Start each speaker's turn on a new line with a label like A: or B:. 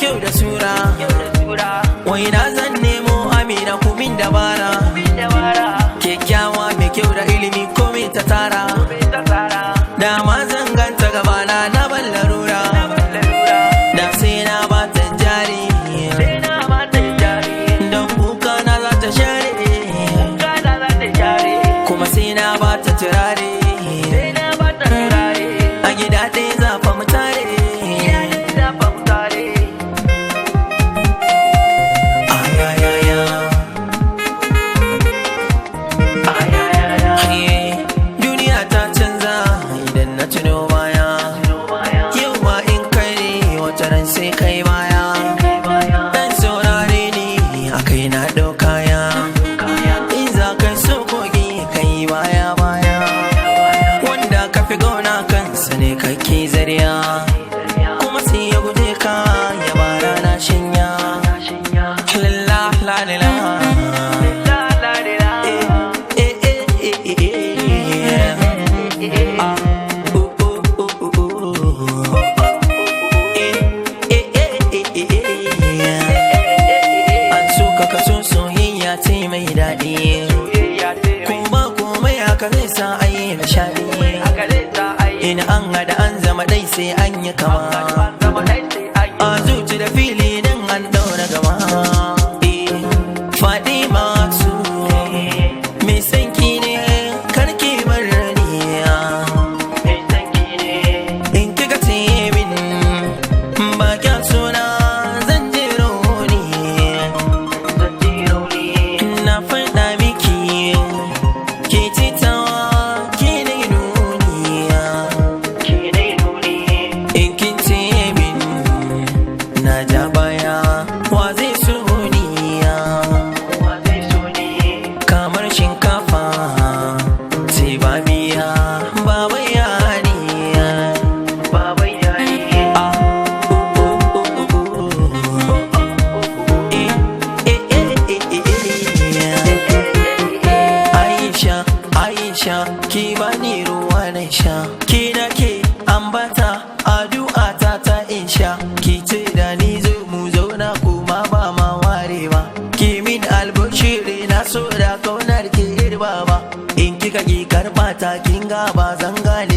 A: kyau da sura, wai na zan nemo Amina kumin dabara, kyakkyawa mai kyau da ilimi komai ta tara, dama zan ganta gabana na ban larura, da sai na ba ta jari, don kuka na za ta share, kuma sai na ba ta turare, a gida ɗaya zafa mu tare. Duniya ta canza idan na tuno baya, yau ma in kai ne wata ran sai kai baya, dan saurare ni a kai na ɗauka ya, in za ka so kogi kai baya baya, wanda ka fi gauna kansa ne kake zariya, kuma sai ya guje ka ya bara na shinya. Lalla la la la. Mai daɗi kuma komai haka zai sa a yi nishaɗi, in an hada an zama dai sai an yi kama, a zuci da fili din an ɗaura gama. Fadima su mai sanki ne karki maraniya, in kika ce min ba kya suna zan je rauni, na faɗa miki ke citawa ke dai nuniya, in kin ce min na ja baya wa zai so niya, kamar shinkafa sai ba miya ba bayaniya, Aisha ki bani ruwa na sha, ki da ke ambata addu'a ta insha, ki ce da ni zo mu zauna kuma ba ma ware ba, ki min albashiri na so da kaunar ki irba ba, in kika ki karɓa ta kin ga ba zan gane